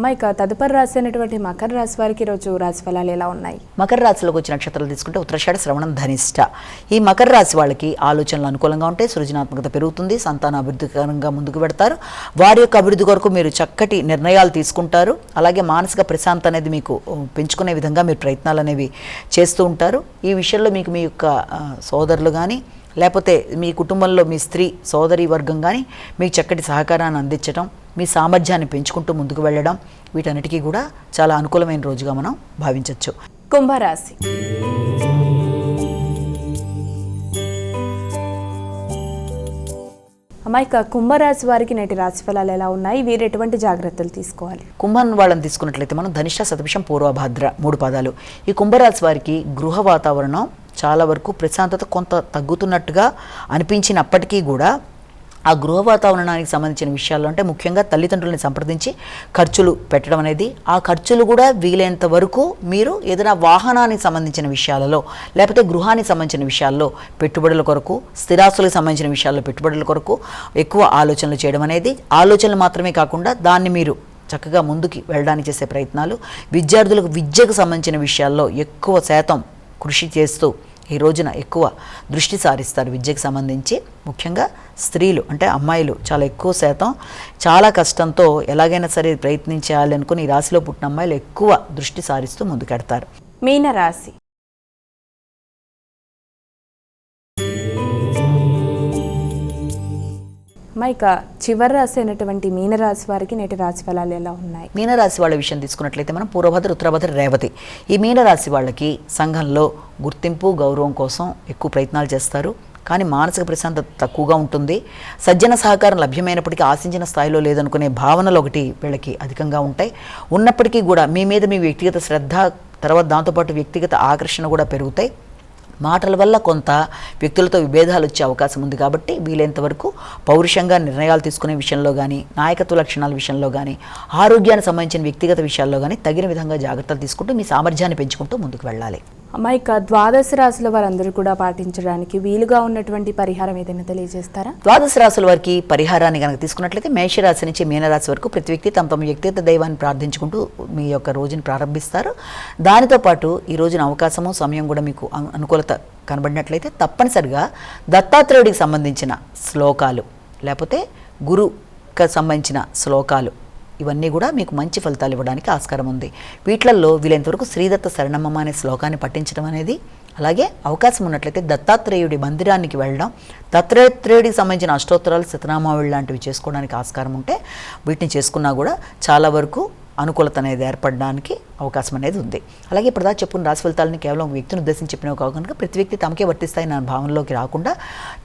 ఇక తదుపరి రాశి అయినటువంటి మకర రాశి వారికి ఈరోజు రాశి ఫలాలు ఎలా ఉన్నాయి? మకర రాశిలోకి వచ్చే నక్షత్రాలు తీసుకుంటే ఉత్తరాషాఢ, శ్రవణం, ధనిష్ట. ఈ మకర రాశి వాళ్ళకి ఆలోచనలు అనుకూలంగా ఉంటాయి, సృజనాత్మకత పెరుగుతుంది, సంతాన అభివృద్ధికరంగా ముందుకు పెడతారు. వారి యొక్క అభివృద్ధి కొరకు మీరు చక్కటి నిర్ణయాలు తీసుకుంటారు. అలాగే మానసిక ప్రశాంతత అనేది మీకు పెంచుకునే విధంగా మీరు ప్రయత్నాలు అనేవి చేస్తూ ఉంటారు. ఈ విషయంలో మీకు మీ యొక్క సోదరులు కానీ లేకపోతే మీ కుటుంబంలో మీ స్త్రీ సోదరి వర్గం కానీ మీకు చక్కటి సహకారాన్ని అందించడం, మీ సామర్థ్యాన్ని పెంచుకుంటూ ముందుకు వెళ్ళడం, వీటన్నిటికీ కూడా చాలా అనుకూలమైన రోజుగా మనం భావించవచ్చు. కుంభరాశి. ఇక కుంభరాశి వారికి నేటి రాశి ఫలాలు ఎలా ఉన్నాయి? వీరు ఎటువంటి జాగ్రత్తలు తీసుకోవాలి? కుంభం వాళ్ళని తీసుకున్నట్లయితే మనం ధనిష్ట, శతభిషం, పూర్వభాద్ర 3 పాదాలు. ఈ కుంభరాశి వారికి గృహ వాతావరణం చాలా వరకు ప్రశాంతత కొంత తగ్గుతున్నట్టుగా అనిపించినప్పటికీ కూడా ఆ గృహ వాతావరణానికి సంబంధించిన విషయాల్లో అంటే ముఖ్యంగా తల్లిదండ్రులని సంప్రదించి ఖర్చులు పెట్టడం అనేది, ఆ ఖర్చులు కూడా వీలైనంత వరకు మీరు ఏదైనా వాహనానికి సంబంధించిన విషయాలలో లేకపోతే గృహానికి సంబంధించిన విషయాల్లో పెట్టుబడుల కొరకు, స్థిరాస్తులకు సంబంధించిన విషయాల్లో పెట్టుబడుల కొరకు ఎక్కువ ఆలోచనలు చేయడం అనేది, ఆలోచనలు మాత్రమే కాకుండా దాన్ని మీరు చక్కగా ముందుకు వెళ్ళడానికి చేసే ప్రయత్నాలు, విద్యార్థులకు విద్యకు సంబంధించిన విషయాల్లో ఎక్కువ శాతం కృషి చేస్తూ ఈ రోజున ఎక్కువ దృష్టి సారిస్తారు. విద్యకు సంబంధించి ముఖ్యంగా స్త్రీలు అంటే అమ్మాయిలు చాలా ఎక్కువ శాతం చాలా కష్టంతో ఎలాగైనా సరే ప్రయత్నించాలి అనుకుని ఈ రాశిలో పుట్టిన అమ్మాయిలు ఎక్కువ దృష్టి సారిస్తూ ముందుకెడతారు. మీనరాశి. ఇక చివరి రాశి అయినటువంటి మీనరాశి వారికి నేటి రాశి ఫలాలు ఎలా ఉన్నాయి? మీనరాశి వాళ్ళ విషయం తీసుకున్నట్లయితే మనం పూర్వభద్ర, ఉత్తరభద్ర, రేవతి. ఈ మీనరాశి వాళ్ళకి సంఘంలో గుర్తింపు, గౌరవం కోసం ఎక్కువ ప్రయత్నాలు చేస్తారు. కానీ మానసిక ప్రశాంతత తక్కువగా ఉంటుంది. సజ్జన సహకారం లభ్యమైనప్పటికీ ఆశించిన స్థాయిలో లేదనుకునే భావనలు ఒకటి వీళ్ళకి అధికంగా ఉంటాయి. ఉన్నప్పటికీ కూడా మీ మీద మీ వ్యక్తిగత శ్రద్ధ, తర్వాత దాంతోపాటు వ్యక్తిగత ఆకర్షణ కూడా పెరుగుతాయి. మాటల వల్ల కొంత వ్యక్తులతో విభేదాలు వచ్చే అవకాశం ఉంది. కాబట్టి వీలైనంత వరకు పౌరుషంగా నిర్ణయాలు తీసుకునే విషయంలో కానీ, నాయకత్వ లక్షణాల విషయంలో కానీ, ఆరోగ్యానికి సంబంధించిన వ్యక్తిగత విషయాల్లో కానీ తగిన విధంగా జాగ్రత్తలు తీసుకుంటూ మీ సామర్థ్యాన్ని పెంచుకుంటూ ముందుకు వెళ్ళాలి. ఇక ద్వాదశ రాశుల వారందరూ కూడా పాటించడానికి వీలుగా ఉన్నటువంటి పరిహారం ఏదైనా తెలియజేస్తారా? ద్వాదశ రాశుల వారికి పరిహారాన్ని కనుక తీసుకున్నట్లయితే మేషరాశి నుంచి మీనరాశి వరకు ప్రతి వ్యక్తి తమ వ్యక్తిగత దైవాన్ని ప్రార్థించుకుంటూ మీ యొక్క రోజుని ప్రారంభిస్తారు. దానితో పాటు ఈ రోజున అవకాశము, సమయం కూడా మీకు అనుకూలత కనబడినట్లయితే తప్పనిసరిగా దత్తాత్రేయుడికి సంబంధించిన శ్లోకాలు లేకపోతే గురుకు సంబంధించిన శ్లోకాలు ఇవన్నీ కూడా మీకు మంచి ఫలితాలు ఇవ్వడానికి ఆస్కారం ఉంది. వీటిల్లో వీలైనంతవరకు శ్రీదత్త శరణమ్మ అనే శ్లోకాన్ని పఠించడం అనేది, అలాగే అవకాశం ఉన్నట్లయితే దత్తాత్రేయుడి మందిరానికి వెళ్ళడం, దత్తాత్రేయుడికి సంబంధించిన అష్టోత్తరాలు, శతనామావళి లాంటివి చేసుకోవడానికి ఆస్కారం ఉంటే వీటిని చేసుకున్నా కూడా చాలా వరకు అనుకూలత అనేది ఏర్పడడానికి అవకాశం అనేది ఉంది. అలాగే ఇప్పుడు చెప్పుకున్న రాశి ఫలితాలని కేవలం వ్యక్తిని ఉద్దేశించి చెప్పినవి కాకుండా ప్రతి వ్యక్తి తమకే వర్తిస్తాయి నా భావనలోకి రాకుండా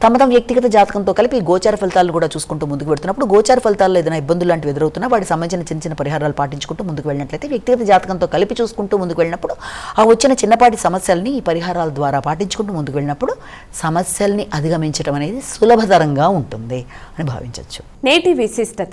తమ వ్యక్తిగత జాతకంతో కలిపి గోచార ఫలితాలు కూడా చూసుకుంటూ ముందుకు పెడుతున్నప్పుడు గోచార ఫలితాల్లో ఏదైనా ఇబ్బందులు లాంటివి ఎదురవుతున్నా వాటికి సంబంధించిన చిన్న చిన్న పరిహారాలు పాటించుకుంటూ ముందుకు వెళ్ళినట్లయితే వ్యక్తిగత జాతకంతో కలిపి చూసుకుంటూ ముందుకు వెళ్ళినప్పుడు ఆ వచ్చిన చిన్నపాటి సమస్యల్ని ఈ పరిహారాల ద్వారా పాటించుకుంటూ ముందుకు వెళ్ళినప్పుడు సమస్యల్ని అధిగమించడం అనేది సులభతరంగా ఉంటుంది అని భావించవచ్చు. నేటి విశిష్టత